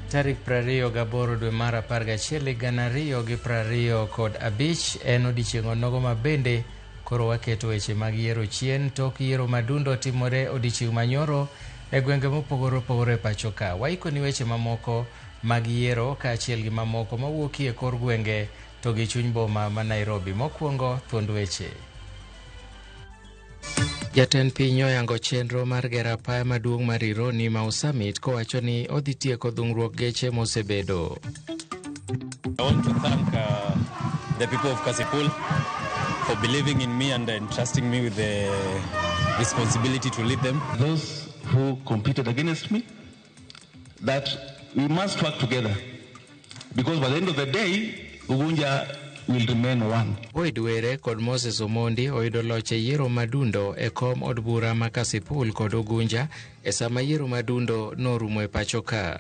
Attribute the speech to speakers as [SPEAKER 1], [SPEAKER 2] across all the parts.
[SPEAKER 1] Tarik 28 dwe mar 11 2025 en odiechieng' onogo ma bende koro waketo weche mag yiero chien tok yiero madundo timore odiechieng' manyoro e gwenge mopogore opogore e pacho ka. Waiko ni weche mamoko mag yiero kaachiel gi mamoko mawuokie kor gwenge to gi chuny boma ma Nairobi. Mokwongo thuond weche. Jatend piny oyango chenro mar gero apaya maduong' mar Ironi Mau Summit kowacho ni odhi tieko dhung'ruok geche mosebedo.
[SPEAKER 2] I want to thank the people of Kasipul for believing in me and entrusting me with the responsibility to lead them.
[SPEAKER 3] Those who competed against me, that we must work together, because by the end of the day, Ugunja will remain one.
[SPEAKER 1] Boyd Were kod Moses Omondi oyudo loch e yiero madundo e kom od bura ma Kasipul kod Ugunja e sama yiero madundo norumo e pacho ka.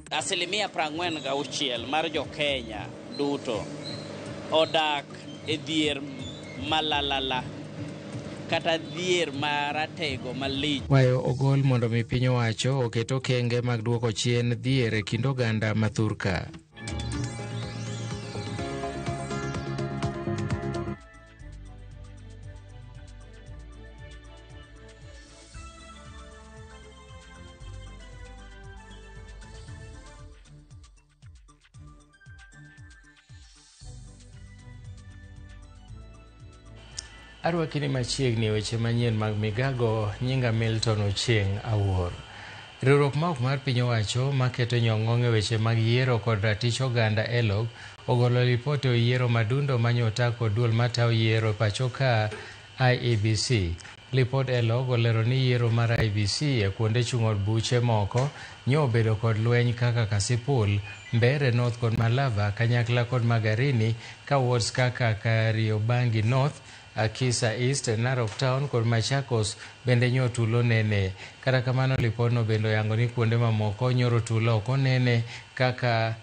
[SPEAKER 4] 46% mar jo Kenya duto odak e dhier malalala kata dhier maratego malich.
[SPEAKER 1] Wayo ogol mondo mi piny owacho oketo kenge mag duoko chien dhier e kind oganda mathurka. Arwakini machiegni weche manyien mag migago. Nyinga Milton Ochieng' Awuor. Riwruok ma ok mar piny owacho maketo nyong'ong' e weche mag yiero kod ratich oganda ELOG ogolo ripot e yiero madundo manyota kod duol matayo yiero pacho ka IEBC. Lipod ELOG olero ni yiero mar IEBC e kuonde chung' od buche moko nyo obedo kod lweny kaka Kasipul, Mbeere North kod Malava kanyakla kod Magarini ka wards kaka Kariobangi North, Akisa East, Narok Town kod Machakos bende nyo tulo nene. Kata kamano lipodno bende oyango ni kuonde mamoko nyoro tulo ok onene kaka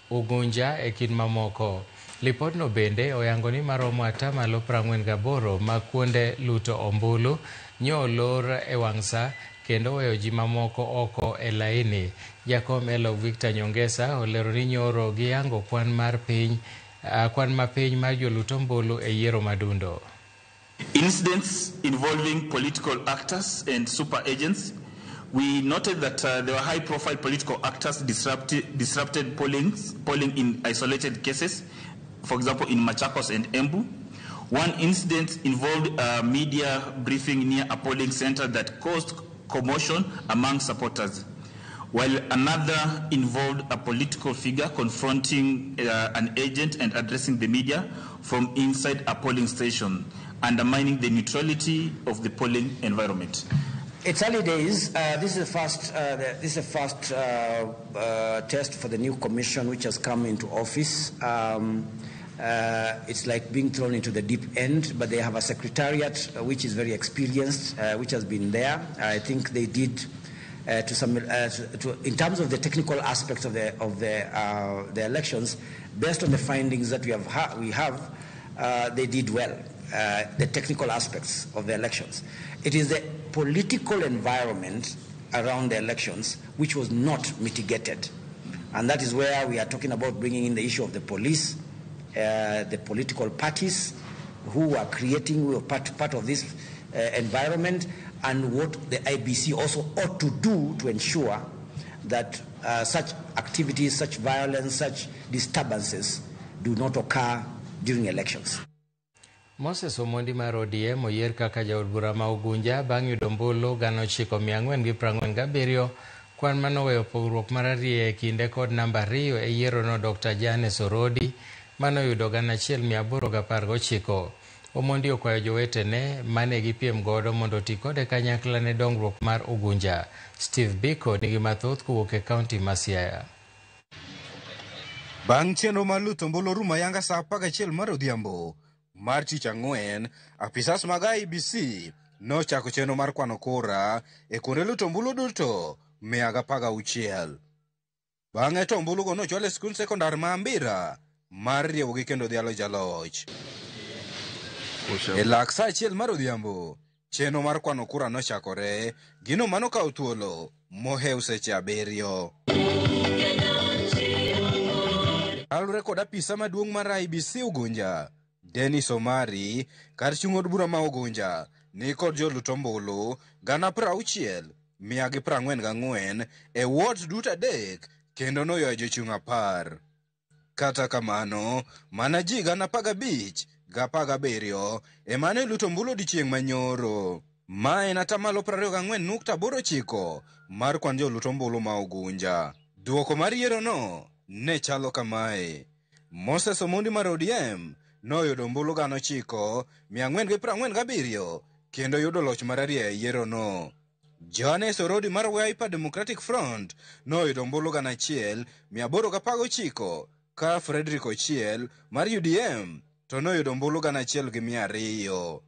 [SPEAKER 1] Ugunja e kind mamoko. Lipodno bende oyango ni maromo 48% mag kuonde luto ombulu nyo olor e wang' sa kendo weyo ji mamoko oko e laini. Jakom ELOG Victor Nyongesa olero ni nyoro giyango kwan mapiny mar jolut ombulu e yiero madundo.
[SPEAKER 5] Incidents involving political actors and super agents. We noted that there were high-profile political actors disrupted polling in isolated cases, for example, in Machakos and Embu. One incident involved a media briefing near a polling center that caused commotion among supporters, while another involved a political figure confronting an agent and addressing the media from inside a polling station, undermining the neutrality of the polling environment.
[SPEAKER 6] It's early days. This is the first test for the new commission which has come into office. It's like being thrown into the deep end, but they have a secretariat which is very experienced, which has been there. I think they did in terms of the technical aspects of the elections, based on the findings that we have, they did well. The technical aspects of the elections. It is the political environment around the elections which was not mitigated, and that is where we are talking about bringing in the issue of the police, the political parties who are part of this environment, and what the IBC also ought to do to ensure that such activities, such violence, such disturbances do not occur during elections.
[SPEAKER 1] Moses Omondi mar ODM oyier kaka jaod bura ma Ugunja bang' yudo ombulu 9,447, kwan manoweyo pogruok marariye e kinde kod namba 2 e yierono Dr. Janes Orodi manoyudo 1,819. Omondi okwayo jowetene mane gipiem godo mondo ti kode kanyakla ne dongruok mar Ugunja. Steve Biko nigi mathoth kowuok e kaunti ma Siaya.
[SPEAKER 7] Bang' chenro mar luto ombulu rumo ayanga sa 11 mar odhiambo mar tich ang'wen, apisas mag IEBC nochako chenro mar kwano kura e kuonde luto ombulu duto 116. Bang'e to ombulugo nochwal e skul sekondar ma Ambira mar riewogi kendo dhialo jaloch. E lak sa 1 mar odhiambo, cheno mar kwano kura nochakore, gino mano kawo thuolo moheu seche 7. Alure kod apisa maduong' mar IEBC Ugunja, Dennis Omari, kar chung' od bura ma Ugunja ni kod jolut ombulu 60,144 e wards duto 3 kendo noywayo jochung' 10. Kata kamano, mana ji 15,017 emane oluto ombulu odiechieng' manyoro. Ma en atamalo 24.89 mar kwan jolut ombulu ma Ugunja. Duoko mar yiero no ne chalo kamae. Moses Omondi mar ODM noyudo ombulu 9,447 kendo yudo loch mararia e yiero no. Johannes Orodi mar Wiper Democratic Front noyudo ombulu 1,819 ka Frederick Ochiel mar UDM to noyudo ombulu 1,200.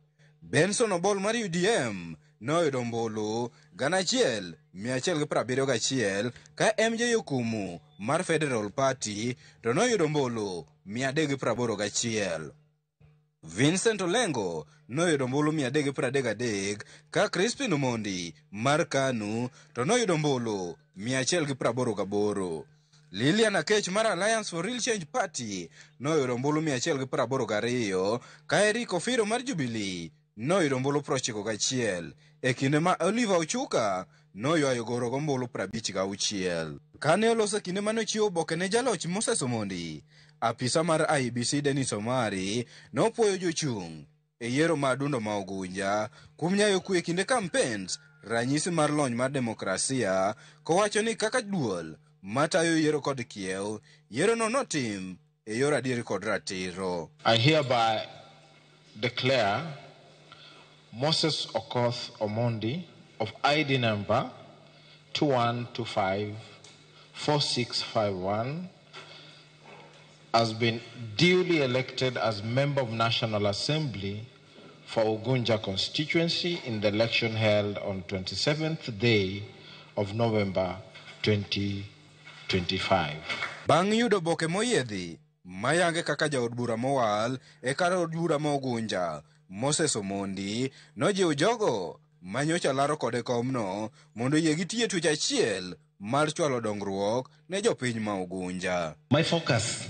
[SPEAKER 7] Benson Obol mar UDM noyudo ombulu 1,171 ka MJ Okumu mar Federal Party to noyudo ombulu 381. Vincent Olengo noyudo ombulu 333 ka Crispin Omondi mar KANU to noyudo ombulu 188. Lilian Akech mar Alliance for Real Change Party noyudo ombulu 182 ka Eric Ofiro mar Jubilee noyudo ombulu 91 e kinde ma Oliver Ochuka noywayo goro ombulu 56. Kane oloso kinde manochiwo oboke ne jaloch Moses Omondi, apisa mar IEBC Dennis Omari nopuoyo jochung' e yiero ma adundo ma Ugunja kuom nyayo kwe kinde campaigns, ranyisi mar lony mar demokrasia, kowacho ni kaka duol matayo yiero kod kiew, yiero no notim e yor adieri kod ratiro.
[SPEAKER 8] I hereby declare Moses Okoth Omondi of ID number 21254651 has been duly elected as member of National Assembly for Ugunja constituency in the election held on 27th day of November 2025.
[SPEAKER 7] Bang' yudo boke moyiedhi mayange kaka jaod bura mowal e kar od bura ma Ugunja, Moses Omondi nojiwo jogo manyocha laro kode komno mondo yie gitie tuch achiel mar chwalo dongruok ne jopiny ma Ugunja.
[SPEAKER 3] My focus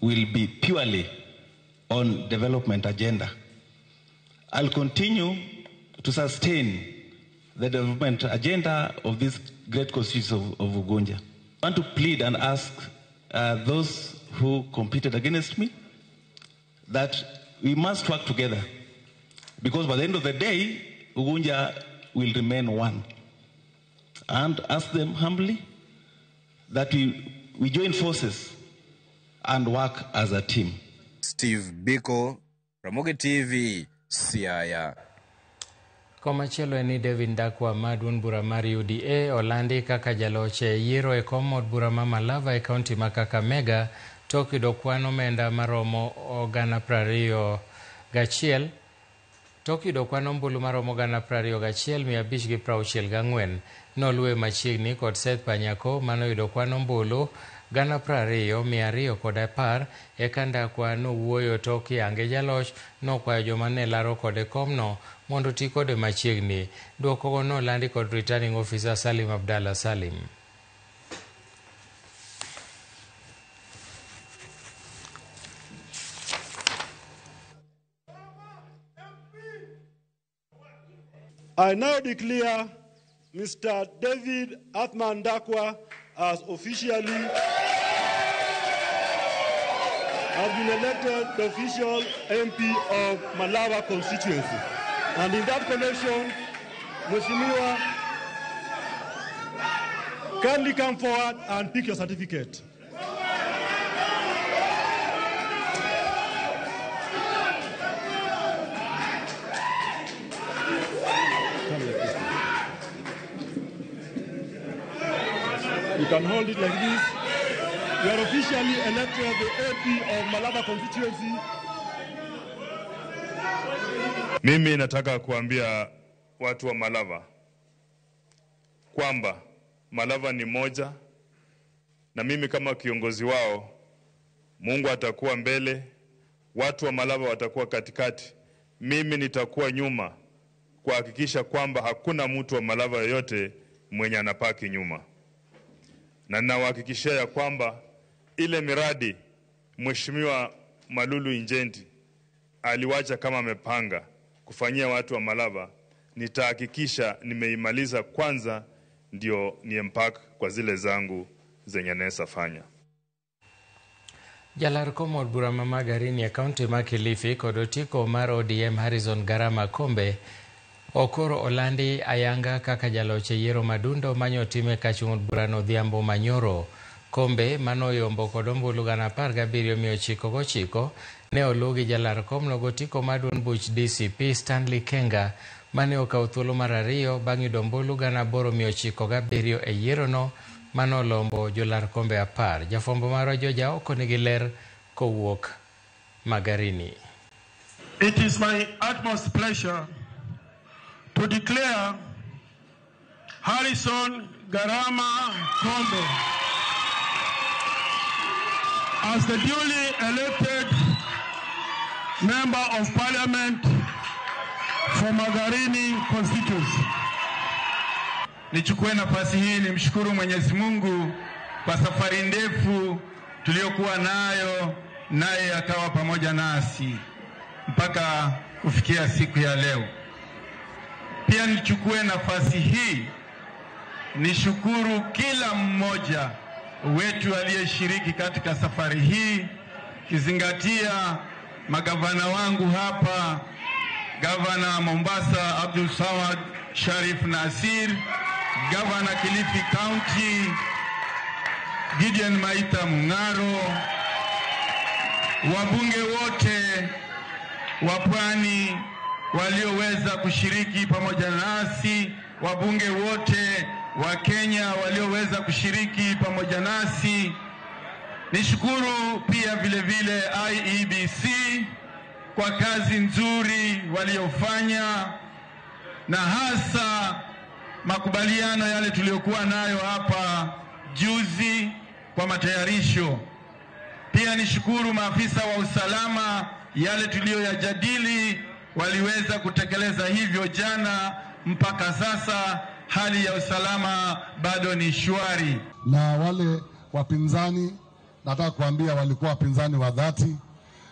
[SPEAKER 3] will be purely on development agenda. I'll continue to sustain the development agenda of this great constituency of Ugunja. I want to plead and ask those who competed against me that we must work together, because by the end of the day, Ugunja will remain one. And ask them humbly that we join forces and work as a team.
[SPEAKER 7] Steve Biko, Ramogi TV, Siaya.
[SPEAKER 1] Komachielo ni David Ndakwa madun bura mar UDA olandi kaka jaloche yiero e komod bura ma Malava e kaunti ma Kakamega tok yudo kwan omenda maromo 21,000 tok yudo kwan ombulu maromo 21,564 noluwe machiegni kod Seth Panyako manoyudo kwan ombulu 20,210 eka Ndakwa nowuoyo tok yange jaloch nokwayo joma ne laro kode komno mondo ti kode machiegni. Duokogo nolandi kod returning officer Salim Abdalla Salim.
[SPEAKER 9] I now declare Mr. David Athman Ndakwa as officially has been elected the official MP of Malava constituency. And in that connection, Mheshimiwa, kindly come forward and pick your certificate. You can hold it like this. You are officially elected the MP of Malava constituency.
[SPEAKER 10] Mimi nataka kuambia watu wa Malava kwamba Malava ni moja, na mimi kama kiongozi wao, Mungu atakuwa mbele, watu wa Malava watakuwa katikati, mimi nitakuwa nyuma kuhakikisha kwamba hakuna mtu wa Malava yoyote mwenye anapaki nyuma. Na ninawahakikishia ya kwamba ile miradi Mheshimiwa Malulu Injendi aliwacha kama amepanga kufanyia watu wa Malava, nitahakikisha nimeimaliza kwanza ndio niempak kwa zile zangu zenye nesa fanya.
[SPEAKER 1] Jalar kom od bura ma Magarini e kaunti ma Kilifi kod otiko mar ODM Harrison Garama Kombe okoro olandi ayanga kaka jaloch e yiero madundo manyo time ka chung od burano Odhiambo Manyoro. Kombe manoyombo kod ombulu 17,999 ne olugi jalar kom no gotiko maduon buch DCP Stanley Kenga mane okawo thuolo mar ariyo bang' yudo ombulu 8,997 e yierono manolombo jolar kombe 10. Jafwambo mar Joja oko nigi ler kowuok Magarini.
[SPEAKER 11] It is my utmost pleasure to declare Harrison Garama Kombe as the duly elected Member of Parliament for Magarini constituency. Nichukue nafasi hii nimshukuru Mwenyezi Mungu kwa safari ndefu tuliyokuwa nayo, naye akawa pamoja nasi mpaka kufikia siku ya leo. Pia nichukue nafasi hii nishukuru kila mmoja wetu aliyeshiriki katika safari hii, kizingatia magavana wangu hapa, Gavana Mombasa Abdul Samad Sharif Nasir, Gavana Kilifi County Gideon Maita Mungaro, wabunge wote wa Pwani walioweza kushiriki pamoja nasi, wabunge wote wa Kenya walioweza kushiriki pamoja nasi. Nishukuru pia vile vile IEBC kwa kazi nzuri waliofanya, na hasa makubaliano yale tuliyokuwa nayo hapa juzi kwa matayarisho. Pia nishukuru maafisa wa usalama, yale tuliyoyajadili waliweza kutekeleza hivyo jana. Mpaka sasa hali ya usalama bado ni shwari.
[SPEAKER 12] Na wale wapinzani, nataka kuambia walikuwa wapinzani wa dhati.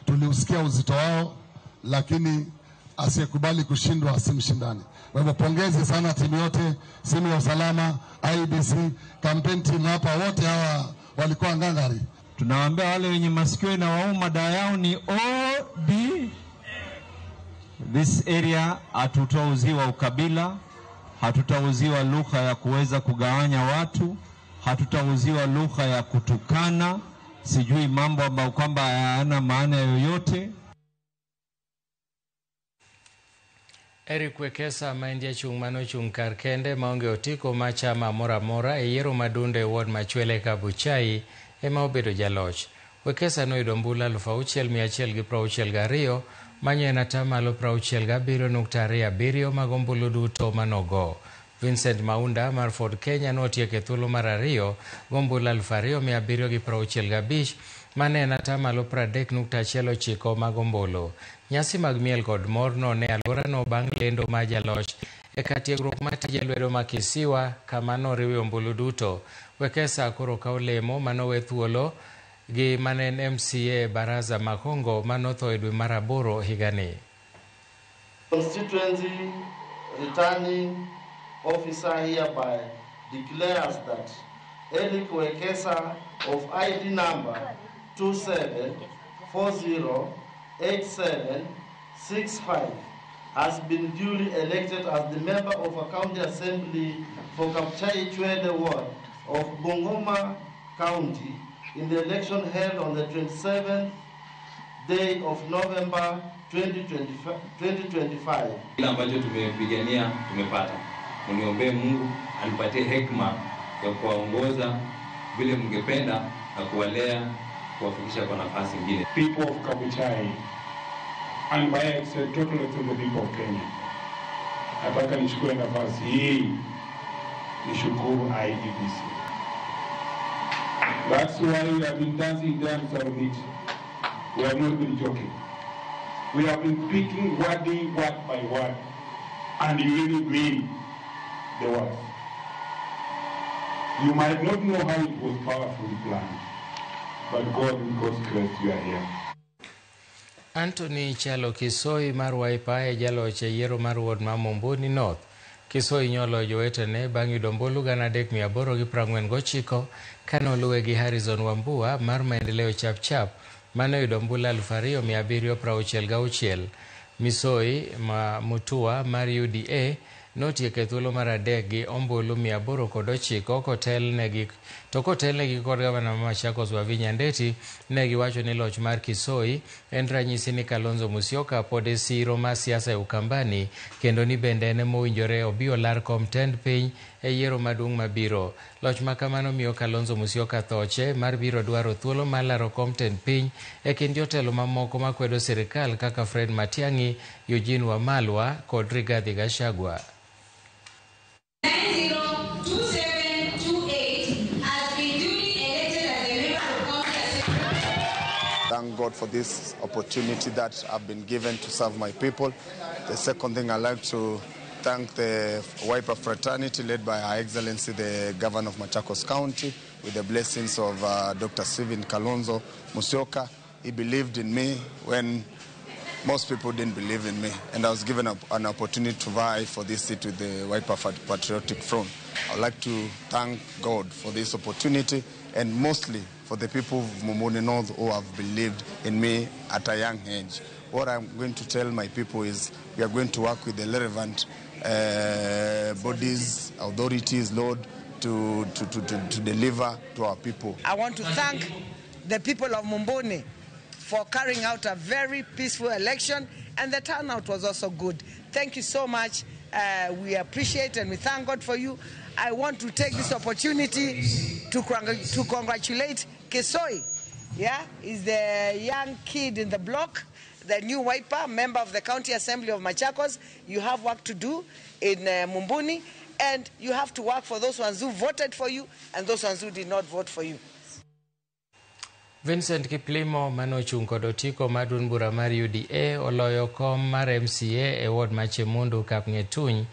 [SPEAKER 12] Tuliusikia uzito wao, lakini asiyekubali kushindwa asimshindani. Kwa hivyo pongezi sana timu yote, timu ya usalama, IEBC, campaign team hapa, wote hawa walikuwa ngangari.
[SPEAKER 13] Tunawaambia wale wenye masikio na wauma dawa yao ni OD. This area hatutauziwa ukabila, hatutauziwa lugha ya kuweza kugawanya watu, hatutauziwa lugha ya kutukana, sijui mambo ambayo kwamba hayana maana yoyote.
[SPEAKER 1] Eric Wekesa maindia chung mano chung kar kende maonge otiko ma chama mora mora e yiero madunde ward Machwele Kabuchai ema obedo jaloch. Wekesa noyudo ombulu 6,162 manye en atamalo 67.27 mag ombulu duto manogo. Vincent Maunda mar Ford Kenya notieko thuolo mar ariyo gombulu 2,765 mane en atamalo 30.19 mag ombulu. Nyasi mag miel kod morno ne alworano bang' lendo ma jaloch e katiegruok mar tije lwedo ma Kisiwa kama noriwe ombulu duto. Wekesa koro kawo lemo manowe thuolo gi mane en MCA Baraza Makongo manotho e dwe mar 8 higani.
[SPEAKER 14] Constituency returning officer hereby declares that Eric Wekesa of ID number 27408765 has been duly elected as the member of a county assembly for Kabuchai Chwele ward of Bungoma County in the election held on the 27th day of November 2025.
[SPEAKER 15] Kila ambacho tumepigania tumepata. Muniombee Mungu anipatie hekima ya kuwaongoza vile mngependa na kuwalea kuwafikisha kwa nafasi nyingine.
[SPEAKER 16] People of Kabuchai and by extent totally to the people of Kenya. Nataka nichukue nafasi hii nishukuru IEBC. That's why we have been dancing dance on it. We have not been joking. We have been picking word by word and you really mean the words. You might not know how it was powerfully planned, but God, in God's grace, you are here.
[SPEAKER 1] Anthony Chalo Kisoi mar Wiper e jaloche yiero mar ward ma Mumbuni North. Kisoi nyolo jowetene bang' yudo ombulu 349 kanoluwe gi Harrison Wambua mar Maendeleo Chapchap mane oyudo ombulu 2766. Misoi Mutua mar UDA notieko e thuolo mar adek gi ombulu 809 kotelnegi kod gavana ma Machakos Wavinya Ndeti. Ne giwacho ni loch mar Kisoi en ranyisi ni Kalonzo Musyoka pod e siro mar siasa e Ukambani kendo ni bende en mowinjore obi olar kom tend piny e yiero maduong' mabiro. Loch ma kamano miyo Kalonzo Musyoka thoche mar biro dwaro thuolo mar laro kom tend piny e kind jotelo mamoko makwedo sirikal kaka Fred Matiang'i, Eugene Wamalwa kod Rigathi Gachagua.
[SPEAKER 17] Thank God for this opportunity that I've been given to serve my people. The second thing, I'd like to thank the Wiper fraternity led by Her Excellency the Governor of Machakos County with the blessings of Dr. Stephen Kalonzo Musyoka. He believed in me when most people didn't believe in me, and I was given an opportunity to vie for this seat with the Wiper Patriotic Front. I'd like to thank God for this opportunity, and mostly for the people of Mumbuni North who have believed in me at a young age. What I'm going to tell my people is we are going to work with the relevant bodies, authorities, Lord, to deliver to our people.
[SPEAKER 18] I want to thank the people of Mumbuni for carrying out a very peaceful election, and the turnout was also good. Thank you so much. We appreciate and we thank God for you. I want to take this opportunity to congratulate Kisoi. Yeah, he's the young kid in the block, the new Wiper, member of the County Assembly of Machakos. You have work to do in Mumbuni, and you have to work for those ones who voted for you and those ones who did not vote for you.
[SPEAKER 1] Vincent Kiplimo manochung' kod otiko mar duond bura mar UDA oloyo kom mar MCA e ward ma Chemundu Kapng'etuny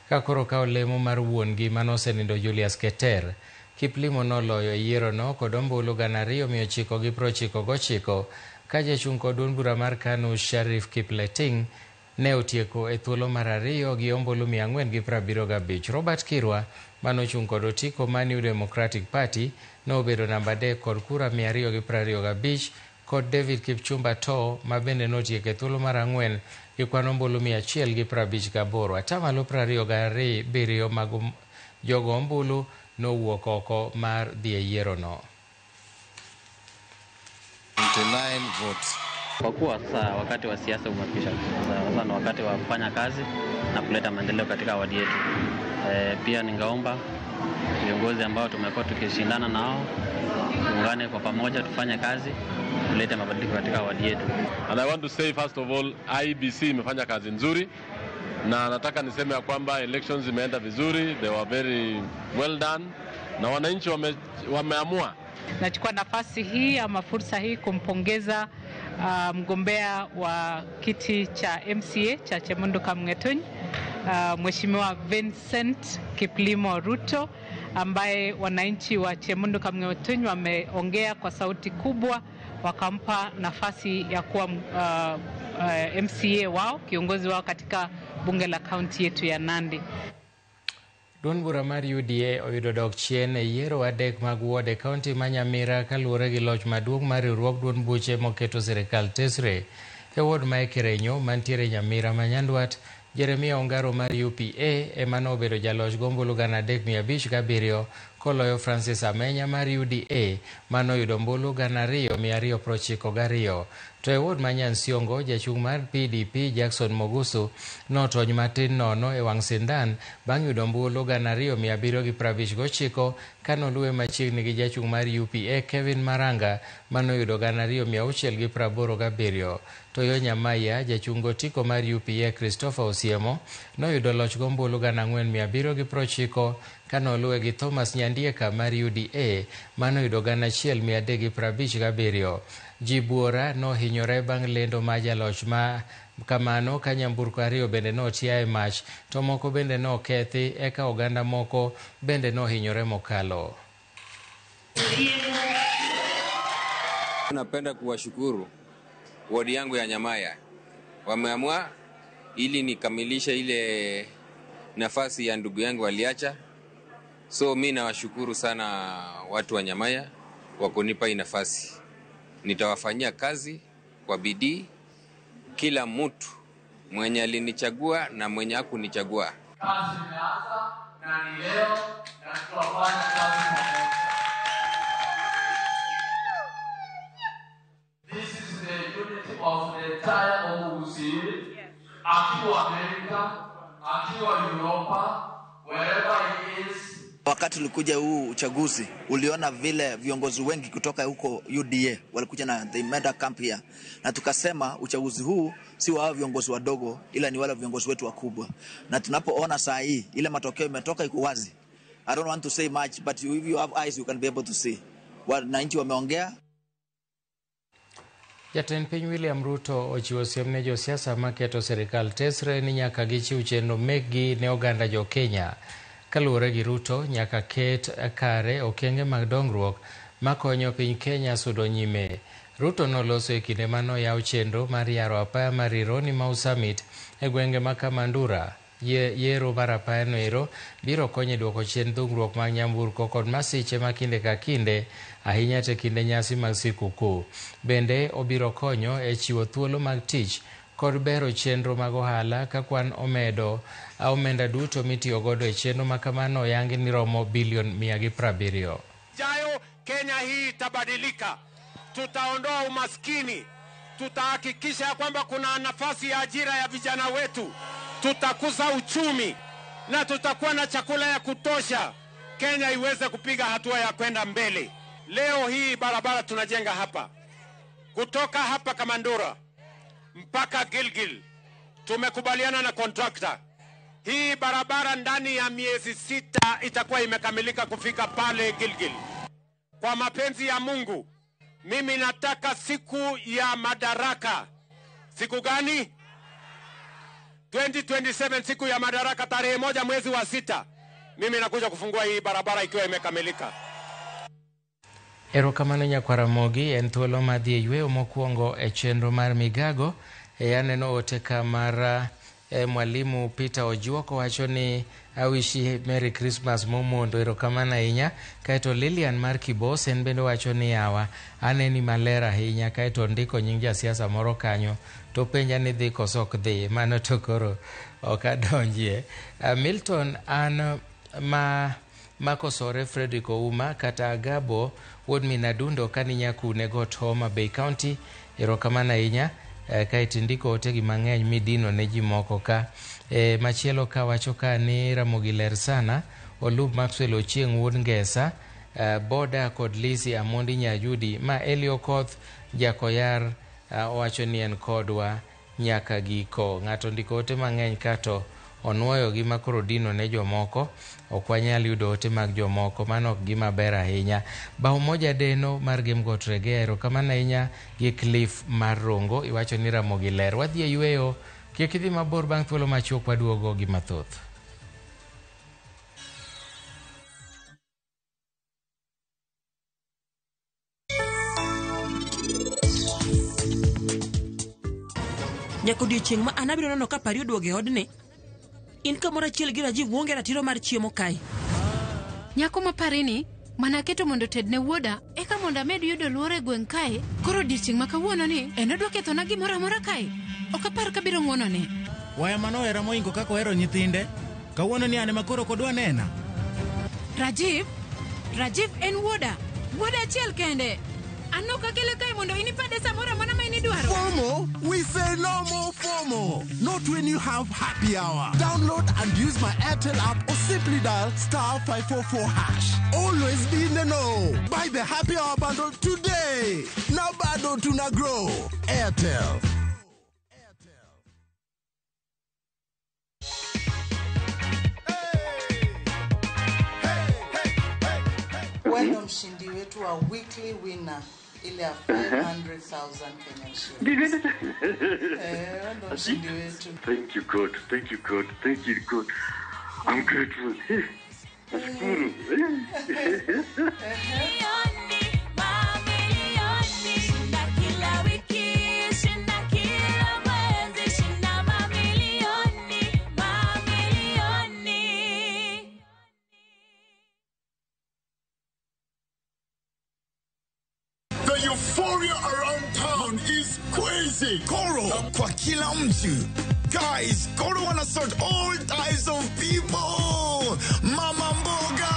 [SPEAKER 1] ka koro kawo lemo mar wuongi manosenindo Julius Keter. Kiplimo noloyo e yierono kod ombulu 2,999 ka jachung' kod duond bura mar KANU Sharif Kipleting ne otieko e thuolo mar ariyo gi ombulu 475. Robert Kirwa manochung' kod otiko mar New Democratic Party nobedo namba 3 kod kura 225 kod David Kipchumba To ma bende notieko e thuolo mar 4 gi kwan ombulu 158. Atamalo 27 mag jogo ombulu nowuok oko mar dhi e yierono.
[SPEAKER 19] 29 votes.
[SPEAKER 20] Kwa kuwa sasa wakati wa siasa umekwisha, sasa ni wakati wa kufanya kazi na kuleta maendeleo katika wadi yetu. Pia ningeomba viongozi ambao tumekuwa tukishindana nao tuungane kwa pamoja, tufanye kazi kuleta mabadiliko katika wadi yetu.
[SPEAKER 21] And I want to say first of all, IEBC imefanya kazi nzuri, na nataka niseme ya kwamba elections imeenda vizuri, they were very well done, na wananchi wameamua.
[SPEAKER 22] Nachukua nafasi hii ama fursa hii kumpongeza mgombea wa kiti cha MCA cha Chemundu Kapng'etuny, Mheshimiwa Vincent Kiplimo Ruto, ambaye wananchi wa Chemundu Kapng'etuny wameongea kwa sauti kubwa wakampa nafasi ya kuwa MCA wao, kiongozi wao katika bunge la kaunti yetu ya Nandi.
[SPEAKER 1] Duond bura mar UDA oyudo dok chien e yiero adek mag ward e kaunti ma Nyamira kaluwore gi loch maduong' mar riwruog duond buche moketo sirikal tesre. E ward ma Ekirenyo mantiere Nyamira ma Nyandwat, Jeremia Ongaro mar UPA emane obedo jaloch gombulu 3,507 koloyo Francis Amenya mar UDA manoyudo ombulu 2,292. To e ward ma Nyansiongo, jachung' mar PDP Jackson Mogusu notony matin nono e wang' sindan bang' yudo ombulu 2,759 kanoluwe machiegni gi jachung' mar UPA Kevin Maranga manoyudo 2,687. To yo Nyamaiya, jachung' otiko mar UPA Christopher Osiemo noyudo loch gombulu 4,790 kanoluwe gi Thomas Nyandieka mar UDA manoyudo 1,357. Jibuora nohinyore bang' lendo ma jaloch ma kamano ka nyamburko ariyo bende notia e mach to moko bende nokethi eka oganda moko bende nohinyore mokalo.
[SPEAKER 2] Napenda kuwashukuru wodi yangu ya Nyamaya, wameamua ili nikamilishe ile nafasi ya ndugu yangu aliacha. So mimi nawashukuru sana watu wa Nyamaya kwa kunipa hii nafasi. Nitawafanyia kazi kwa bidii kila mtu mwenye alinichagua na mwenye hakunichagua.
[SPEAKER 4] Kazi imeanza na ni leo na tutafanya kazi pamoja. This is the unity of the entire Ogusi. Akiwa America, akiwa Europa, wherever he is.
[SPEAKER 23] Wakati ulikuja huu uchaguzi, uliona vile viongozi wengi kutoka huko UDA walikuja na they made a camp here. Na tukasema uchaguzi huu si wa viongozi wadogo ila ni wale viongozi wetu wakubwa. Na tunapoona saa hii ile matokeo imetoka iko wazi. I don't want to say much but if you have eyes you can be able to see. Wananchi wameongea.
[SPEAKER 1] Jatend piny William Ruto ochiwo siem ne josiasa maketo serikal tesre ni nyaka gichiw chenro mekgi ne oganda jo Kenya. Kaluwore gi Ruto, nyaka ket kare okenge mag dongruok makonyo piny Kenya sudo nyime. Ruto noloso e kinde manoyaw chenro mar yaro apaya mar Ironi Mau Summit e gwenge ma Kamandura. Yiero mar apaya no ero biro konyo duoko chien dhungruok mag nyamburko kod masiche ma kinde ka kinde ahinya te kinde nyasi mag sikukuu. Bende obiro konyo e chiwo thuolo mag tich kod bero chenro mag ohala ka kwan omenda duto mitiyo godo e chenro ma kamano yangi ni romo bilion 170.
[SPEAKER 24] Jayo Kenya hii itabadilika. Tutaondoa umaskini. Tutahakikisha kwamba kuna nafasi ya ajira ya vijana wetu. Tutakuza uchumi na tutakuwa na chakula ya kutosha. Kenya iweze kupiga hatua ya kwenda mbele. Leo hii barabara tunajenga hapa. Kutoka hapa Kamandura mpaka Gilgil. Tumekubaliana na contractor. Hii barabara ndani ya miezi 6 itakuwa imekamilika kufika pale Gilgil. Kwa mapenzi ya Mungu, mimi nataka siku ya madaraka. Siku gani? 2027, siku ya madaraka, tarehe 1 mwezi wa 6. Mimi nakuja kufungua hii barabara ikiwa imekamilika.
[SPEAKER 1] Erokamano Nyakwaramogi, en thuolo madhi e yweyo mokwongo e chenro mar migago. Aneno ote ka mar mwalimu Peter Ojuoko wacho ni I wish you Merry Christmas momondo. Erokamano ahinya. Kaeto Lilian mar Kibos en bende wacho ni yawa aneni maler ahinya, kaeto ndiko nying jasiasa moro kanyo to penja ni dhi koso ok dhi, mano to koro ok adonjie. Milton an makosore Frederick Ouma kata Agabo wuod Minadundo kani nyakune got Homa Bay County. Erokamano ahinya. Kaeto ndiko otegi mang'eny midino ne ji moko ka. Machielo ka wacho ka ni Ramogi ler sana. Olub Maxwell Ochieng wuod Ngesa, Boda kod Lisi Amondi Nyajudi ma Eliokoth Jakoyar wacho ni en kodwa nyaka giko. Ng'ato ndiko ote mang'eny kato onwoyo gi makoro dino ne jomoko. Ok wanyal yudo ote mag jomoko, mano ok gima ber ahinya. Bao moja deno mar Gemgot Regea. Erokamano ahinya gi Cliff mar Rongo. Iwacho ni Ramogi ler. Wadhi e yweyo, kik idhi mabor, bang' thuolo machuok waduogo gi mathoth.
[SPEAKER 25] Nyako odiochieng' ma anabiro nono ka pari oduoge odne. In kamoro achiel gi Rajiv uonge ratiro mar chiemo kae.
[SPEAKER 26] Nyako ma parini mana keto mondo tedne wuoda eka mondo amed yudo luore gweng' kae. Koro odiochieng' ma kawuono ni en odwa kethona gimoro amora kae. Ok apar ka biro ng'wonone.
[SPEAKER 27] Waya mano era moingo kaka ohero nyithinde. Kawuono ni ane makoro kodwa nena.
[SPEAKER 26] Rajiv en wuoda. Wuoda achiel kende. Ano kakele kae mondo inipade samora mana ma inidwaro.
[SPEAKER 28] FOMO? We say no more FOMO. Not when you have happy hour. Download and use my Airtel app or simply dial *544#. Always be in the know. Buy the happy hour bundle today. Now bado tuna grow. Airtel.
[SPEAKER 3] mshindi wetu wa weekly winner ile ya 500,000 Kenyan shillings. Ndo mshindi wetu.
[SPEAKER 5] Thank you God, thank you God, thank you God. I'm grateful. Nashukuru.
[SPEAKER 6] The euphoria around town is crazy. Koro kwa kila mtu. Guys, Koro wanna sort all types of people. Mama mboga,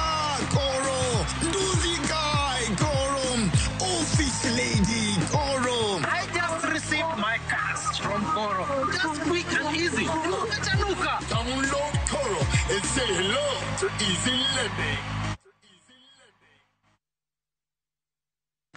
[SPEAKER 6] Koro. Nduzi guy, Koro. Office lady, Koro.
[SPEAKER 24] I just received my cash from Koro. Just quick and easy.
[SPEAKER 6] Download Koro and say hello to Easy Living.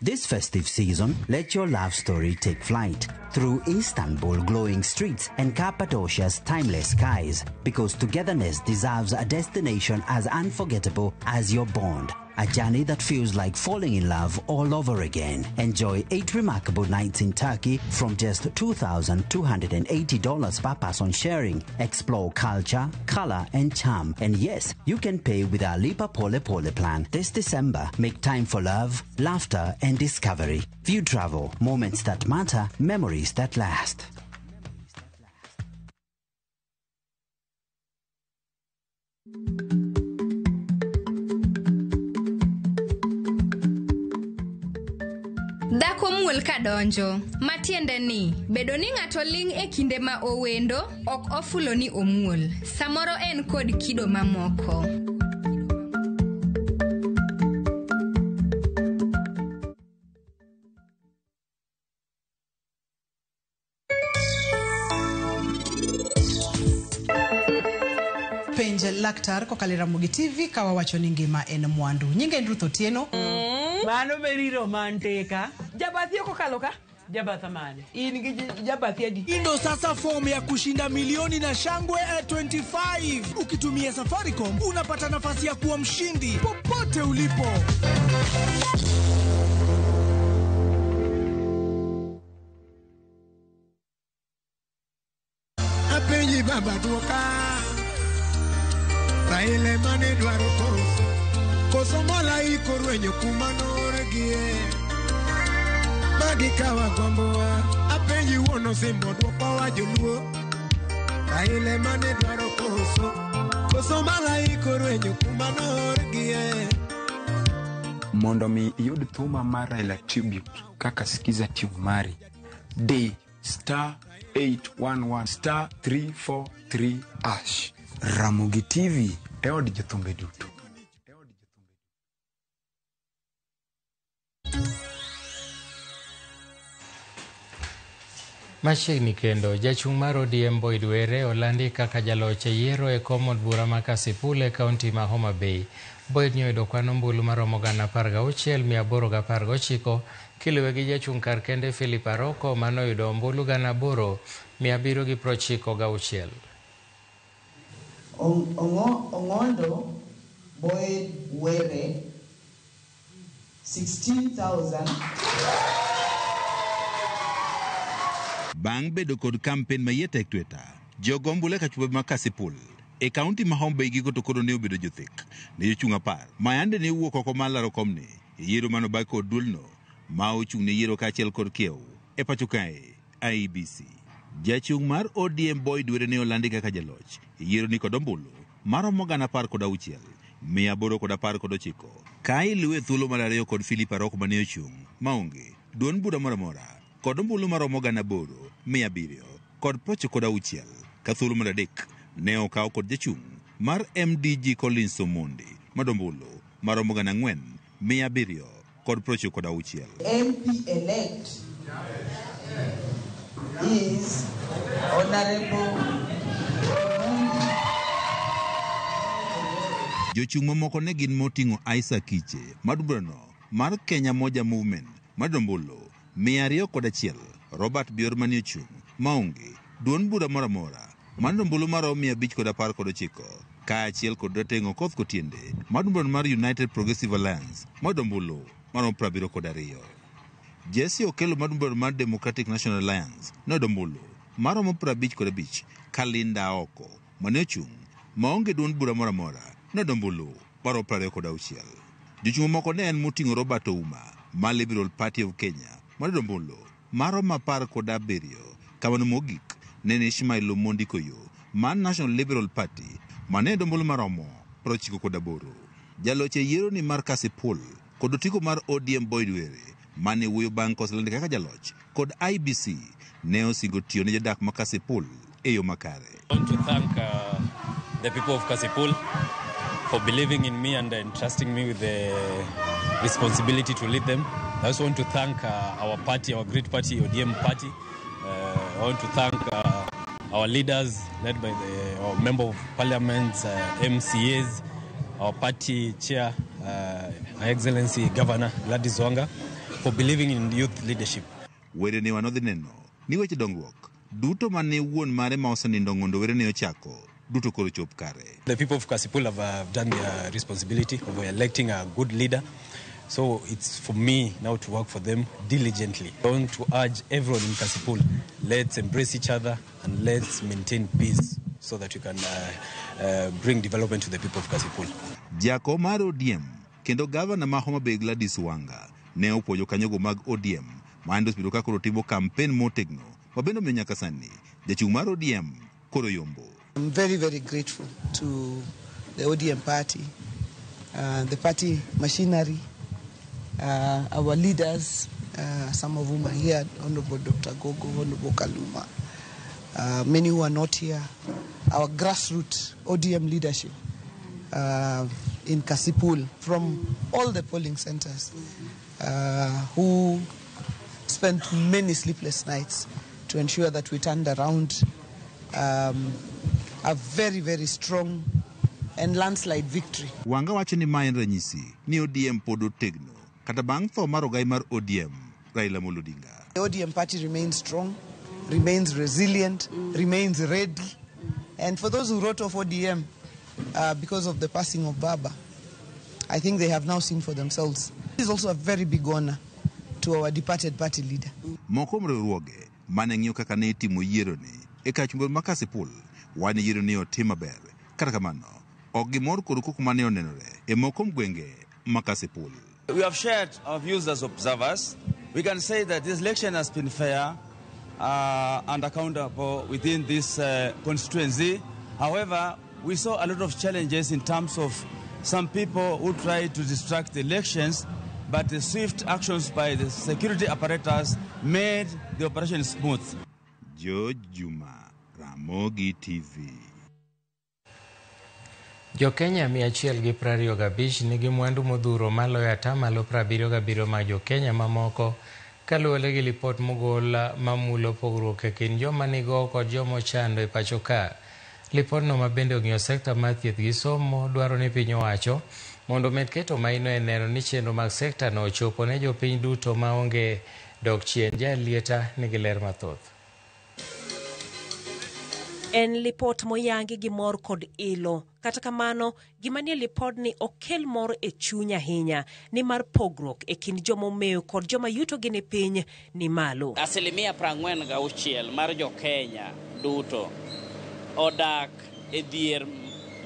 [SPEAKER 7] This festive season, let your love story take flight through Istanbul glowing streets and Cappadocia's timeless skies, because togetherness deserves a destination as unforgettable as your bond. A journey that feels like falling in love all over again. Enjoy 8 remarkable nights in Turkey from just $2,280 per person sharing. Explore culture, color, and charm. And yes, you can pay with our Lipa Pole Pole plan. This December, make time for love, laughter, and discovery. View travel, moments that matter, memories that last.
[SPEAKER 8] Dhako muol kadonjo, matiende ni, bedo ni ng'ato ling' e kinde ma owendo, ok ofulo ni omuol. Samoro en kod kido mamoko.
[SPEAKER 9] Penj laktar kokalo Ramogi TV kawa wacho ni ngima en mwandu. Nyinge en Ruth Otieno.
[SPEAKER 10] Mano meriro manteka. Jabathi kokalo ka? Jabatha mane? In gi jabathi adi?
[SPEAKER 28] Indo sasa fomu ya kushinda milioni na shangwe at 25. Ukitumia Safaricom unapata nafasi ya kuwa mshindi popote ulipo. Apenyi baba duoka. Raile mane dwaro koso. Koso mola ikorwenyo kumano regie. Magi kawa kwamboa. Apenyi wono simbo duoka wa joluo. Raile mane dwaro koso. Koso mola ikorwenyo kumano regie.
[SPEAKER 11] Mondo mi iyud thuma mar Raila Tribute kaka sikiza tune mari. D *811 *343 #. Ramogi TV eod jothumbe duto.
[SPEAKER 1] Machiegni kendo, jachung' mar ODM Boyd Were olandi kaka jaloch e yiero e kom od bura ma Kasipul e kaunti ma Homa Bay. Boyd nyoyudo kwan ombulu maromo 16,819 kiluwe gi jachung' kar kende Philip Aroko manoyudo ombulu 8,796.
[SPEAKER 29] Ongondo Boyd Were 16,000.
[SPEAKER 30] Bang' bedo kod kampen mayet e Twitter, jogo ombulu ka chube ma Kasipul e kaunti ma Homa Bay gigo to koro ne obedo jothek ne jochung' 10 mayande ne wuok oko mar Larokom ni yiero mano bag kod duolno ma ochung' ne yiero kaachiel kod kiew e pacho kae IEBC. Jachung' mar ODM Boyd Were ne olandi kaka jaloch yiero ni kod ombulu maromo 16,819 ka iluwe thuolo mar ariyo kod Philip Aroko mane ochung' maonge duond bura moramora kod ombulu maromo 8,796 ka thuolo mar adek ne okaw kod jachung' mar MDG Collins Omondi madombulu maromo 4,796.
[SPEAKER 29] MP elect is Honorable.
[SPEAKER 30] Jochung' mamoko ne gin moting'o Isaac Kiche madburano mar Kenya Moja Movement madombulu 201, Robert Bior manie ochung' maonge duond bura moramora madombulu maromo 519 kaachiel kod rateng' Okoth Kotiende madumbron mar United Progressive Alliance madombulu maromo 72. Jesse Okelo madumbron mar Democratic National Alliance nodombulu maromo 55 Kalinda Oko mane ochung' maonge duond bura moro amora nodombulu maromo 26. Jochung' moko ne en moting'o Robert Ouma mar Liberal Party of Kenya madombulu maromo 17. Kamano mogik ne Ishmael Omondi Koyo mar National Liberal Party mane dombulu maromo 98. Jaloch e yiero ni mar Kasipul kod otiko mar ODM Boyd Were mane wuoyo bang' koselande kaka jaloch kod IBC ne osingo tiyo ne jadak ma Kasipul e yo makare.
[SPEAKER 12] I want to thank the people of Kasipul for believing in me and entrusting me with the responsibility to lead them. I also want to thank our party, our great party, ODM party. I want to thank our leaders led by our member of parliament, MCAs, our party chair, Her Excellency Governor Gladys Wanga, for believing in youth leadership.
[SPEAKER 30] Were ne wanodhi neno ni weche dongruok duto mane wuon mare ma osenindo ng'ondo were ne ochako duto koro chop kare.
[SPEAKER 12] The people of Kasipul have done their responsibility of electing a good leader. So it's for me now to work for them diligently. I want to urge everyone in Kasipul, let's embrace each other and let's maintain peace so that we can bring development to the people of Kasipul.
[SPEAKER 30] Jako mar ODM kendo gavana ma Homa Bay Gladys Wanga ne opwoyo kanyogo mag ODM mando spido ka koro timo campaign motegno mabendo me nyaka sani jachung' mar ODM koro yombo.
[SPEAKER 13] I'm very, very grateful to the ODM party, the party machinery, our leaders, some of whom are here, Honorable Dr. Gogo, Honorable Kaluma, many who are not here, our grassroots ODM leadership in Kasipul from all the polling centers who spent many sleepless nights to ensure that we turned around a very, very strong and landslide victory.
[SPEAKER 30] Wanga wacho ni ma en ranyisi ni ODM pod otegno kata bang' tho mar ogai mar ODM Raila Amolo Odinga.
[SPEAKER 13] The ODM party remains strong, remains resilient, remains ready. And for those who wrote off ODM because of the passing of Baba, I think they have now seen for themselves. This is also a very big honor to our departed party leader.
[SPEAKER 30] Moko mriwruoge mane ng'iyo kaka ne itimo yiero ni e kachumba ma Kasipul wane yiero ni otim maber. Kata kamano ok gimor kod koko mane onenore e moko gwenge ma Kasipul.
[SPEAKER 14] We have shared our views as observers. We can say that this election has been fair and accountable within this constituency. However, we saw a lot of challenges in terms of some people who tried to distract the elections, but the swift actions by the security apparatus made the operation smooth.
[SPEAKER 30] George Juma, Ramogi TV.
[SPEAKER 1] Jo Kenya 125 nigi mwandu modhuro maloyo atamalo 77 mag jo Kenya mamoko kaluwore gi lipot mogol mamulo pogruok e kind joma nigo kod joma ochando e pacho ka. Lipotno ma bende ong'iyo sekta mar thieth gi somo dwaro ni piny owacho mondo med keto maino e neno ni chenro mag sekta no ochopo ne jopiny duto maonge dok chien. Jalieta nigi ler mathoth.
[SPEAKER 25] En lipot moyangi gi mor kod ilo. Kata kamano, gimanie lipodni okel mor e chuny ahinya ni mar pogruok e kind joma omew kod joma yuto gi ni piny ni malo.
[SPEAKER 15] 46% mar jo Kenya duto odak e dhier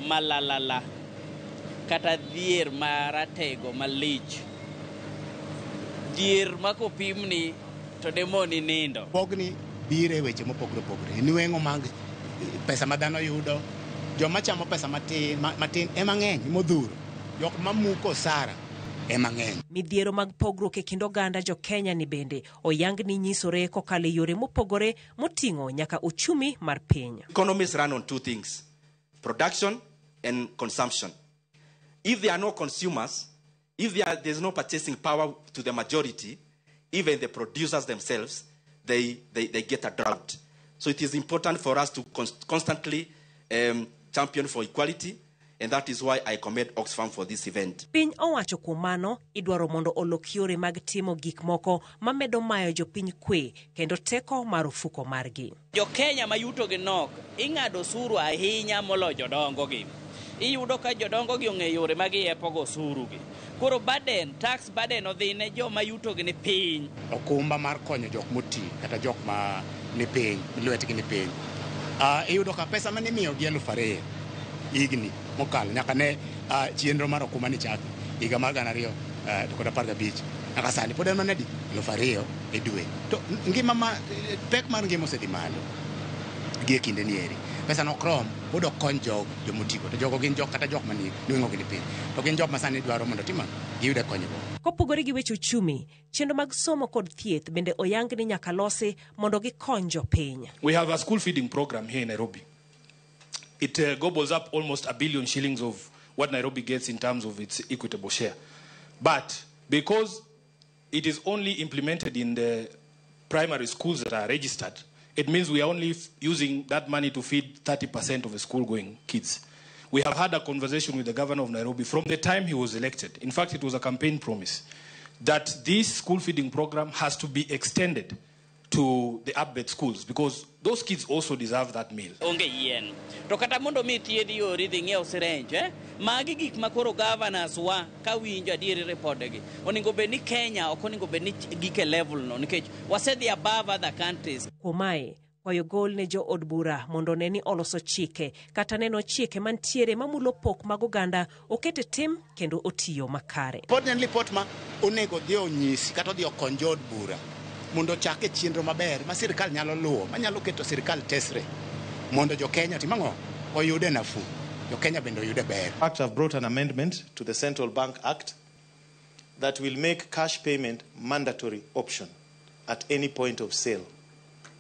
[SPEAKER 15] malalala kata dhier maratego malich. Dhier makopimni to demoni nindo.
[SPEAKER 16] Pogni bire weche mopogre pogre. Niwengo mag pesa madano yudo. Joma chamo pesa matin ema ng'eny modhuro. Jok mamuko sara ema ng'eny.
[SPEAKER 25] Midhiero mag pogruok e kind oganda jo Kenya ni bende oyang ni nyisore kokalo yore mopogore moting'o nyaka uchumi mar piny.
[SPEAKER 17] Economies run on two things: production and consumption. If there are no consumers, if there's no purchasing power to the majority, even the producers themselves, they get a drought. So it is important for us to constantly champion for equality, and that is why I commend Oxfam for this event.
[SPEAKER 25] Piny owacho kuom mano idwaro mondo olok yore mag timo gik moko mamedo mayo jopiny kwe kendo teko mar ofuko margi.
[SPEAKER 15] Jo Kenya mayuto gi nok ing'ado osuru ahinya moloyo jodongo gi. iyudo ka jodongo gi ong'e yore ma giepogo osuru gi. Koro tax burden odhi ne joma yuto gi ni piny.
[SPEAKER 16] Okumba mar konyo jok moti kata jok ma ni piny, lwetgi ni piny. Iyudo ka pesa mane imiyo gi 2,000 higni mokalo nyaka ne chenro mar okumba ni chaki higa mar 2015 nyaka sani pod en manadi 2,000 e dwe. To pek mar ngima osedhi malo gi e kinde ni eri. Pesa no krom pod ok kony jomotiko to jogo gin kata jok mani nweng'o gi ni piny to gin jok ma sani dwaro mondo giyude konyruok.
[SPEAKER 25] Kopogore gi weche uchumi, chenro mag somo kod thieth bende oyang ni nyaka losi mondo gikony jopiny.
[SPEAKER 2] We have a school feeding program here in Nairobi. It gobbles up almost 1 billion shillings of what Nairobi gets in terms of its equitable share. But because it is only implemented in the primary schools that are registered, it means we are only using that money to feed 30% of the school-going kids. We have had a conversation with the governor of Nairobi from the time he was elected. In fact, it was a campaign promise that this school feeding program has to be extended to the upbed schools because those kids also deserve that meal.
[SPEAKER 15] Onge yen. To kata mondo mi thiedhi yori dhi ng'iew syringe, magi gik ma koro governors wa ka winjo adieri repodegi. Onego bed ni Kenya ok onego bed ni gike level no nikech wasedhi above other countries.
[SPEAKER 25] Kumae kwayo gol ne jo od bura mondo ne ni oloso chike kata neno chike mantiere mamulo pok mag oganda okete tim kendo otiyo makare.
[SPEAKER 16] Pod en lipot ma onego dhi onyisi kata dhi okony jo od bura mondo chake chenro maber ma sirkal nyalo luwo manyalo keto sirkal tesre mondo jo Kenya timang'o oyude nafu jo Kenya bendo oyude ber.
[SPEAKER 4] Act have brought an amendment to the Central Bank Act that will make cash payment mandatory option at any point of sale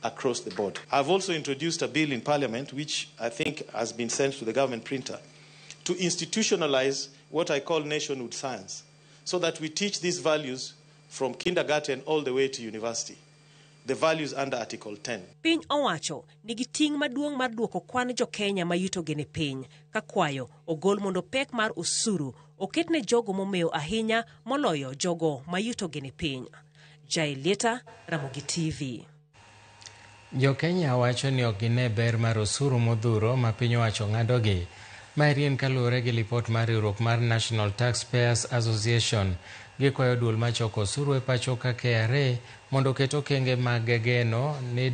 [SPEAKER 4] across the board. I've also introduced a bill in Parliament which I think has been sent to the government printer to institutionalize what I call nationhood science so that we teach these values from kindergarten all the way to university. The values under Article 10.
[SPEAKER 25] Piny owacho nigi ting' maduong' mar duoko kwan jo Kenya ma yuto gi ni piny ka kwayo ogol mondo pek mar osuru oket ne jogo momewo ahinya moloyo jogo ma yuto gi ni piny. Jaileta, Ramogi TV.
[SPEAKER 1] Jo Kenya wacho ni ok gine ber mar osuru modhuro ma piny owacho ng'adogi. Mairien kaluwore gi lipot mar riwruok mar National Taxpayers Association gikwayo duol machoko osuru e pacho ka KRA mondo ket okenge mag geno ni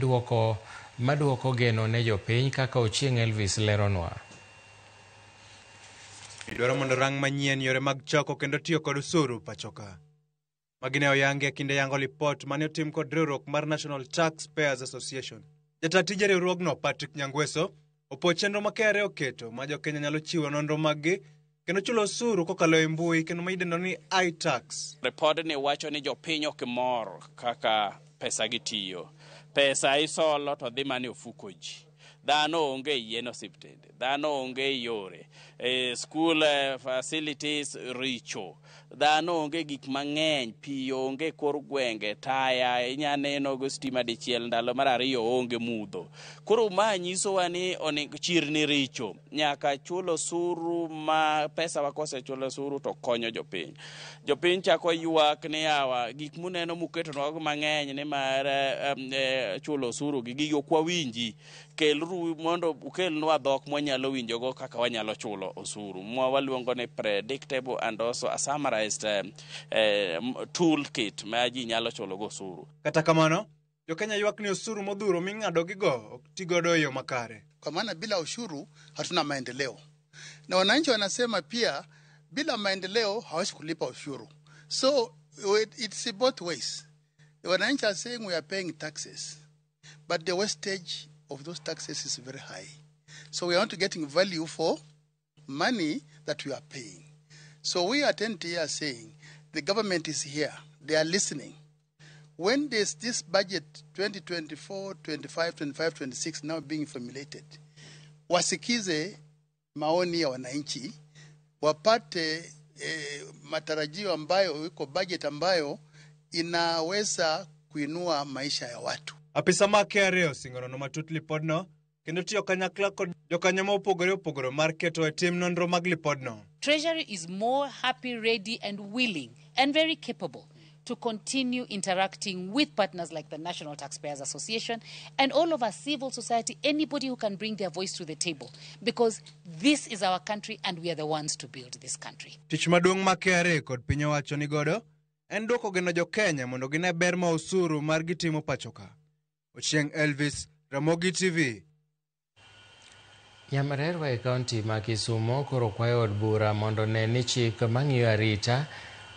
[SPEAKER 1] maduoko geno ne jopiny kaka Ochieng' Elvis leronwa.
[SPEAKER 18] Idwaro mondo rang manyien yore mag choko kendo tiyo kod osuru pachoka. Magine oyangi e kinde yango lipot mane otim kod riwruok mar National Taxpayers Association. Jata tije riwruogno Patrick Nyangweso opo chenro ma KRA oketo ma jo Kenya nyalo chiwo nonro maggi kendo chulo osuru kokalo e mbui kendo ma idendo ni iTax.
[SPEAKER 15] Report ni wacho ni jopiny ok mor kaka pesa gitiyo. Pesa isolo to dhi mane ofuko ji. Dhano onge yien osiptende, dhano onge yore, school facilities richo, dhano onge gik mang'eny, pi onge kor gwenge, taya inyaneno go stima dichiel ndalo mar ariyo onge mudho. Koro ma nyisowa ni chirni richo, nyaka chulo osuru ma pesa wakose chulo osuru to konyo jopiny. Jopiny chako ywak ni yawa gik muneno muketo nogo mang'eny ni mar chulo osuru gi gigo kwa winji kelru mondo ukelnwa dhok mwanyalo winjogo kaka wanyalo chulo osuru. Mwa waluongo ni predictable and also a summarized toolkit ma ji nyalo chulo go osuru.
[SPEAKER 18] Kata kamano, jo Kenya ywak ni osuru modhuro ming'ado gigo ok tigodo yo makare.
[SPEAKER 19] Kwa maana bila ushuru hatuna maendeleo. Na wananchi wanasema pia bila maendeleo hawezi kulipa ushuru. So it's both ways. The wananchi are saying we are paying taxes, but the wastage of those taxes is very high. So we are not getting value for money that we are paying. So we at NTA are saying the government is here. They are listening. When there's this budget 2024, 25, 25, 26 now being formulated, wasikize maoni ya wananchi, wapate matarajio ambayo iko budget ambayo inaweza kuinua maisha ya watu.
[SPEAKER 18] Apisa ma KRA osingono matut lipodno kendo tiyo kanyakla kod jokanyo ma opogore mar keto e tim nonro mag lipodno.
[SPEAKER 20] Treasury is more happy, ready and willing and very capable
[SPEAKER 3] to continue interacting with partners like the National Taxpayers Association and all of our civil society, anybody who can bring their voice to the table, because this is our country and we are the ones to build this country.
[SPEAKER 18] Tich maduong' ma KRA kod piny owacho ni godo en dwoko geno jo Kenya mondo gine ber ma osuru mar gitimo pachoka. Ochieng' Elvis, Ramogi TV.
[SPEAKER 1] Nyamrerwa e kaunti ma Kisumu koro kwayo od bura mondo ne ni chik mang'iyo arita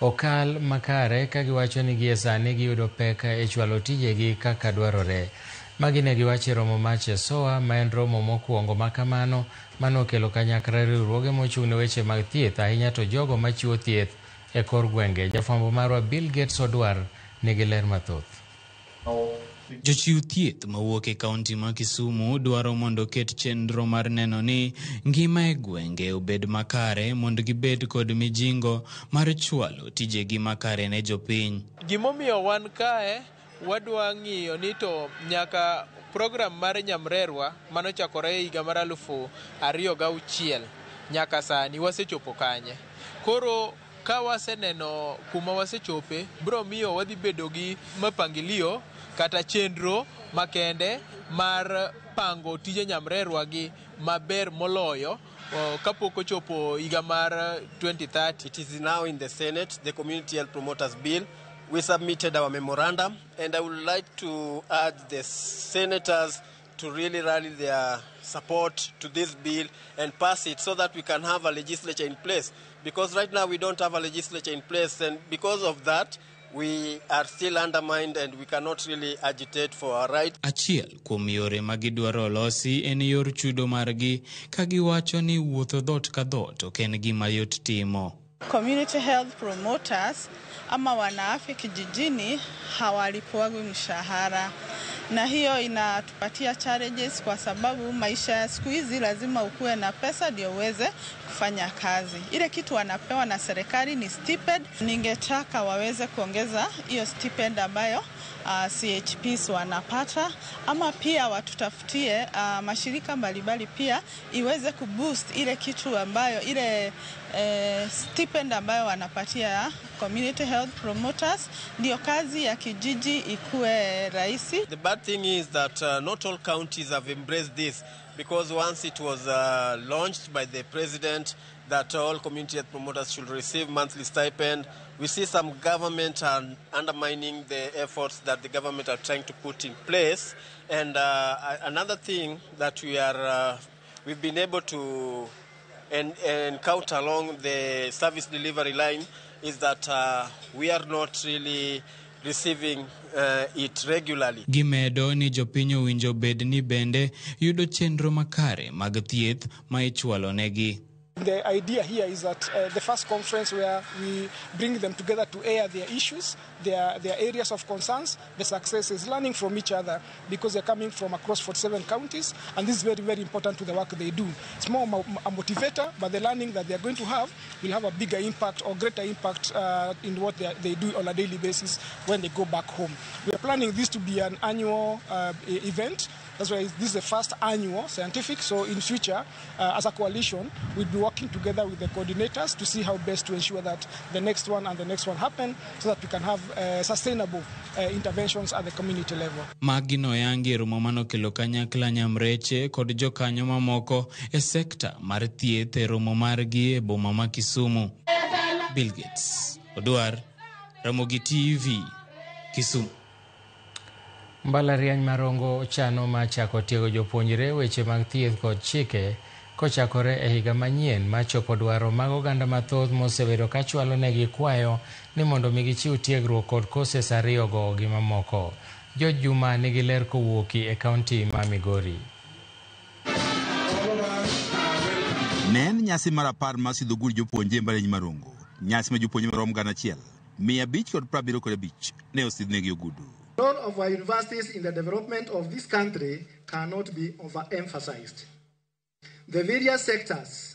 [SPEAKER 1] okal makare ka giwacho ni gie sani giyudo pek e chwalo tijegi kaka dwarore. Magi ne giwacho romo mar Chesoa ma en romo mokwongo makamano manokelo kanyakla riwruoge mochung' ne weche mag thieth ahinya to jogo machiwo thieth e kor gwenge. Jafwambo marwa Bill Gates Odwar nigi ler mathoth.
[SPEAKER 5] Jochiw thieth mawuok e kaunti ma Kisumu dwaro mondo ket chenro mar neno ni ngima e gwenge obed makare mondo gibed kod mijingo mar chwalo tijegi makare ne jopiny.
[SPEAKER 6] Gimomiyo wan kae wadwa ng'iyo ni to nyaka program mar Nyamrerwa manochakore higa mar 2006 nyaka sani wasechopo kanye. Koro ka waseneno kuma wasechope bro miyo wadhi bedo gi mapangilio kata chenro makende mar pango tije Nyamrerwa gi maber moloyo kapok ochopo higa mar 2030.
[SPEAKER 20] It is now in the Senate, the Community Health Promoters Bill. We submitted our memorandum, and I would like to urge the senators to really rally their support to this bill and pass it so that we can have a legislature in place. Because right now we don't have a legislature in place, and because of that, we are still undermined and we cannot really agitate for our right.
[SPEAKER 5] Achiel kuom yore ma gidwaro losi en yor chudo margi ka giwacho ni wuotho dhot ka dhot ok en gima yot timo.
[SPEAKER 21] Community health promoters ama wanaafya kijijini hawalipwagwi mshahara, na hiyo inatupatia challenges kwa sababu maisha ya siku hizi lazima ukuwe na pesa ndio uweze kufanya kazi. Ile kitu wanapewa na serikali ni stipend. Ningetaka waweze kuongeza hiyo stipend ambayo CHPs wanapata, ama pia watutafutie mashirika mbalimbali pia iweze kuboost ile kitu ambayo ile stipend ambayo wanapatia community health promoters ndio kazi ya kijiji ikuwe rahisi.
[SPEAKER 20] The bad thing is that not all counties have embraced this, because once it was launched by the president that all community health promoters should receive monthly stipend, we see some government are undermining the efforts that the government are trying to put in place. And another thing that we've been able to encounter along the service delivery line is that we are not really receiving it regularly.
[SPEAKER 5] Gimedo ni jopiny owinjo bed ni bende yudo chenro makare mag thieth ma ichwalo negi.
[SPEAKER 22] The idea here is that the first conference where we bring them together to air their issues, their areas of concerns, the successes, learning from each other, because they're coming from across 47 counties, and this is very, very important to the work they do. It's more a motivator, but the learning that they're going to have will have a bigger impact or greater impact in what they do on a daily basis when they go back home. We are planning this to be an annual event. That's why this is the first annual scientific. So in future, as a coalition, we'll be working together with the coordinators to see how best to ensure that the next one and the next one happen, so that we can have sustainable interventions at the community level.
[SPEAKER 5] Magino yangi romo manokelo kanyakla Nyamreche kod jokanyo mamoko e sekta mar thieth e romo margi e boma ma Kisumu. Bill Gates Odwar, Ramogi TV, Kisumu.
[SPEAKER 1] Mbalariany Marongo chano ma chako tiego jopuonjre weche mag thieth kod chike kochakore e higa manyien ma chopo dwaro mag oganda mathoth mosebedo ka chwalo negi kwayo ni mondo gichiw tiegruok kod courses ariyogo gi mamoko. George Juma nigi ler kowuoki e kaunti ma Migori.
[SPEAKER 30] Ne en nyasi mar 10 mar sidho gul jopuonje Mbalariany Marongo. Nyasi ma jopuonje marom 1,575 ne osidhnegi ogudu.
[SPEAKER 23] The role of our universities in the development of this country cannot be overemphasized. The various sectors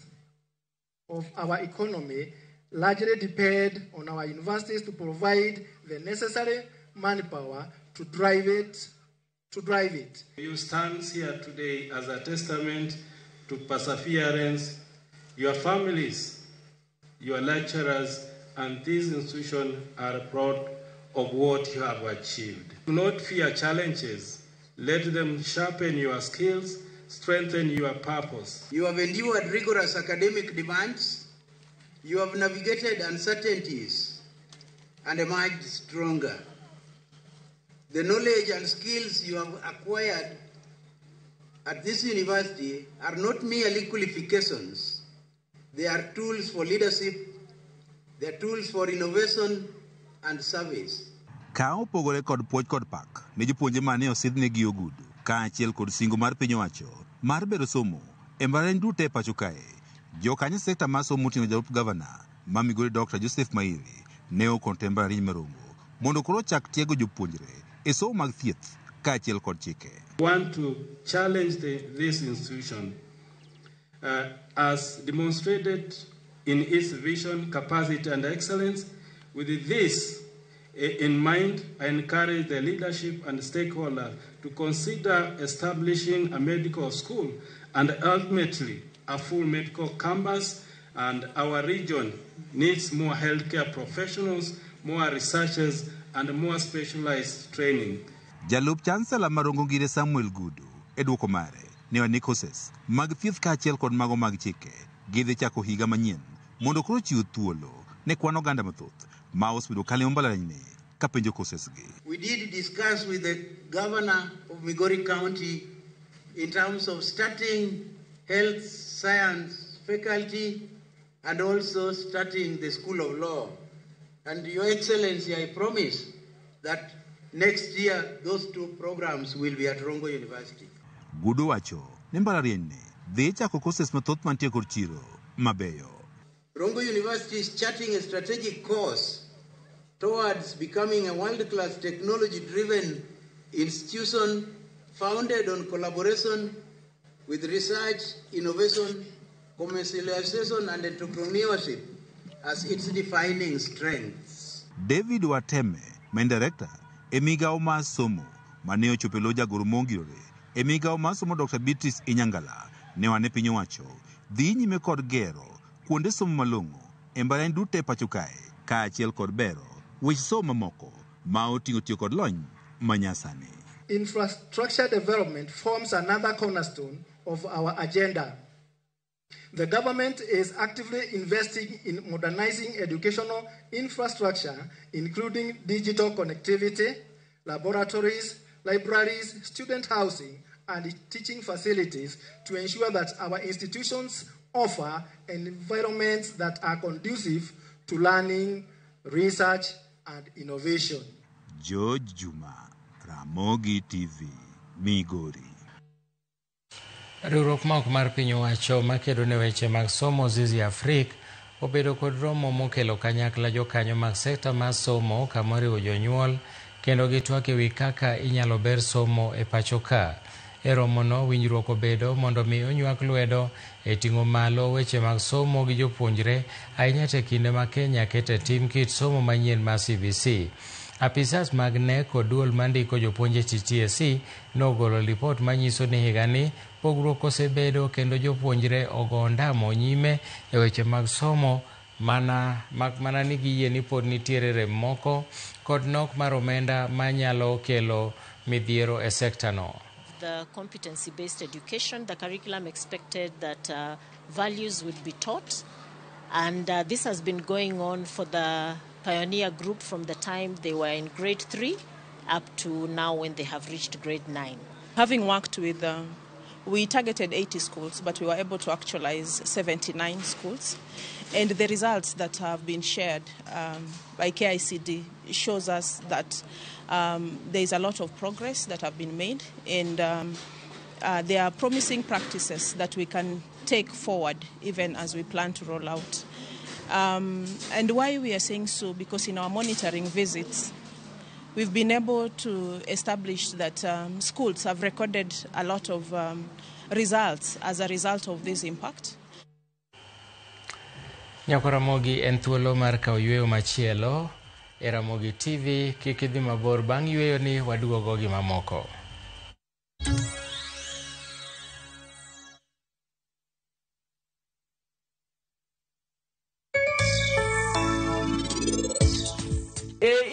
[SPEAKER 23] of our economy largely depend on our universities to provide the necessary manpower to drive it.
[SPEAKER 24] You stand here today as a testament to perseverance. Your families, your lecturers, and this institution are proud of what you have achieved. Do not fear challenges. Let them sharpen your skills, strengthen your purpose.
[SPEAKER 7] You have endured rigorous academic demands. You have navigated uncertainties and emerged stronger. The knowledge and skills you have acquired at this university are not merely qualifications. They are tools for leadership, they are tools for innovation and service.
[SPEAKER 30] Ka opogore kod puoch kod pak ne jopuonje mane osidhnegi ogudu kaachiel kod singo mar piny owacho mar bedo somo e mbalariany duto e pacho kae, jokanyo sekta mar somo moting'o jalup gavana ma Migori Dr. Joseph Mairi ne okonte mbalariany marongo mondo koro chak tiego jopuonjre e somo mag thieth kaachiel kod chike.
[SPEAKER 24] Want to challenge this institution as demonstrated in its vision, capacity, and excellence. With this in mind, I encourage the leadership and stakeholders to consider establishing a medical school and ultimately a full medical campus. And our region needs more healthcare professionals, more researchers, and more specialized training.
[SPEAKER 30] Jalup Chancellor Marongo Ngire Samuel Gudu e duoko mare ne wanikoses mag thieth kaachiel kod mago mag chike gidhi chako higa manyien mondo koro chiw thuolo ne kwan oganda mathoth ma osebedo kalimo mbalariany ka penjo kosesgi.
[SPEAKER 7] We did discuss with the governor of Migori County in terms of starting health science faculty and also starting the School of Law. And Your Excellency, I promise that next year those two programs will be at Rongo University.
[SPEAKER 30] Gudu wacho ni mbalariany ne dhi chako koses mathoth mantie kod chiro mabeyo.
[SPEAKER 7] Rongo University is charting a strategic course towards becoming a world-class technology-driven institution founded on collaboration with research, innovation, commercialization, and entrepreneurship as its defining strengths.
[SPEAKER 30] David Wateme, main director, Emigao mar somo, mane ochopo lo jagoro mongirore. Emigao mar somo Dr. Beatrice Inyangala, ne wane piny owacho, dhi nyime kod gero, kuonde somo malong'o, e mbalariany duto e pacho kae, kaachiel kod bero, weche somo mamoko, ma oting'o tiyo kod lony manyasani.
[SPEAKER 23] Infrastructure development forms another cornerstone of our agenda. The government is actively investing in modernizing educational infrastructure, including digital connectivity, laboratories, libraries, student housing, and teaching facilities to ensure that our institutions offer environments that are conducive to learning, research, and innovation.
[SPEAKER 30] George Juma, Ramogi TV, Migori.
[SPEAKER 1] Riwruok ma ok mar piny owacho makedo ne weche mag somo Zizi Afrika obedo kod romo mokelo kanyakla jokanyo mag sekta mar somo kamoriwo jonyuol kendo gitwak ewi kaka inyalo ber somo e pacho ka. E romono winjruok obedo mondo mi onywak lwedo e ting'o malo weche mag somo gi jopuonjre ahinya te kinde ma Kenya kete tim kit somo manyien mar CBC. Apisas mag NEC kod duol mandiko jopuonje TTSC nogolo lipot manyiso ni higani pogruok osebedo kendo jopuonjre ogo ndamo nyime e weche mag somo mana ni giyie ni pod nitiere rem moko kod nok mar omenda manyalo kelo midhiero e sekta no.
[SPEAKER 8] The competency-based education, the curriculum expected that values would be taught, and this has been going on for the pioneer group from the time they were in grade 3 up to now when they have reached grade 9.
[SPEAKER 21] Having worked with, we targeted 80 schools, but we were able to actualize 79 schools. And the results that have been shared by KICD shows us that there is a lot of progress that have been made, and there are promising practices that we can take forward even as we plan to roll out. And why we are saying so, because in our monitoring visits, we've been able to establish that schools have recorded a lot of results as a result of this impact.
[SPEAKER 1] Nyako Ramogi en thuolo mar kawo yweyo machielo e Ramogi TV. Kik idhi mabor, bang' yweyo ni waduogo gi mamoko.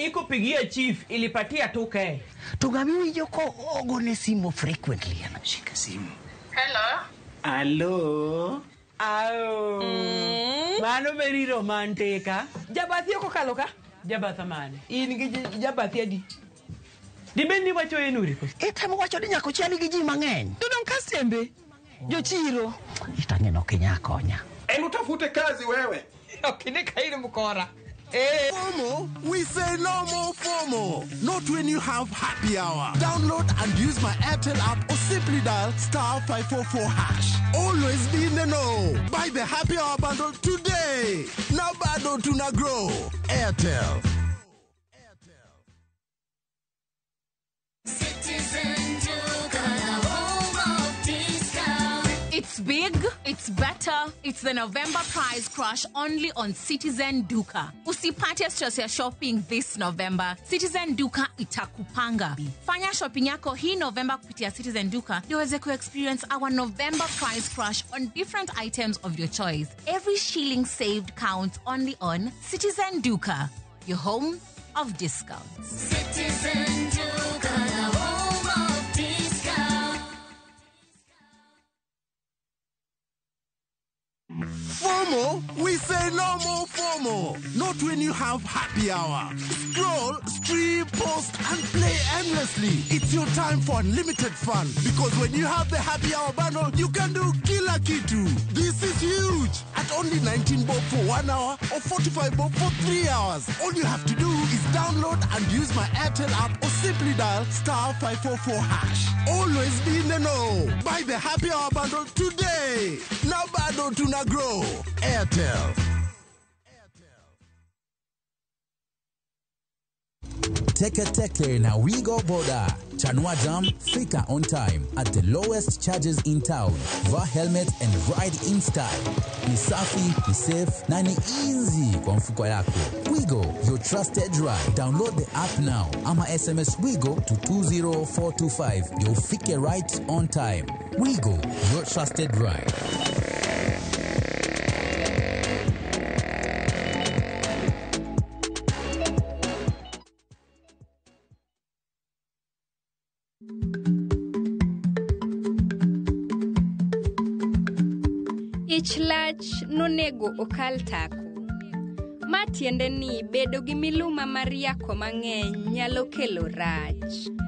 [SPEAKER 9] Iko pigi pigia chief ilipatia 2K.
[SPEAKER 10] Tugami yoko ogone simu frequently anashika simu.
[SPEAKER 9] Hello. Mano very romantic. Jabathi yoko kaloka? Jabatha mane. In gi jabathi adi. Dibendi wacho enuri ko.
[SPEAKER 10] Temo wacho ni nyako chiali gi ji mang'eny.
[SPEAKER 9] Tu don kasembe. Jochiro.
[SPEAKER 10] Itang'eno kinya konya.
[SPEAKER 9] Utafute kazi wewe. Okinika ile mkora.
[SPEAKER 11] FOMO, we say no more FOMO. Not when you have happy hour. Download and use my Airtel app or simply dial *544#. Always be in the know. Buy the happy hour bundle today. Now bado tuna grow. Airtel.
[SPEAKER 12] It's big, it's better, it's the November prize crush only on Citizen Duka. Usipate stress ya shopping this November. Citizen Duka itakupanga. Fanya shopping yako hii November kupitia Citizen Duka ndio uweze experience our November prize crush on different items of your choice. Every shilling saved counts only on Citizen Duka, your home of discounts.
[SPEAKER 13] Citizen Duka, the home of discounts.
[SPEAKER 11] FOMO, we say no more FOMO. Not when you have happy hour. Scroll, stream, post, and play endlessly. It's your time for unlimited fun. Because when you have the happy hour bundle, you can do kila kitu. This is huge. At only 19 bob for 1 hour or 45 bob for 3 hours. All you have to do is download and use my Airtel app or simply dial *544#. Always be in the know. Buy the happy hour bundle today. Now bado tuna grow. Airtel.
[SPEAKER 14] Teke na Wigo Boda. Chanua Jam, fika on time at the lowest charges in town. Wear helmet and ride in style. Ni safi, ni safe, na ni easy kwa mfuko yako. Wigo, your trusted ride. Download the app now. Ama SMS Wigo to 20425. You'll fike right on time. Wigo, your trusted ride.
[SPEAKER 26] Ich lach nonego okal tako. Matiende ni bedo gi miluma mar yako mang'eny nyalo kelo rach.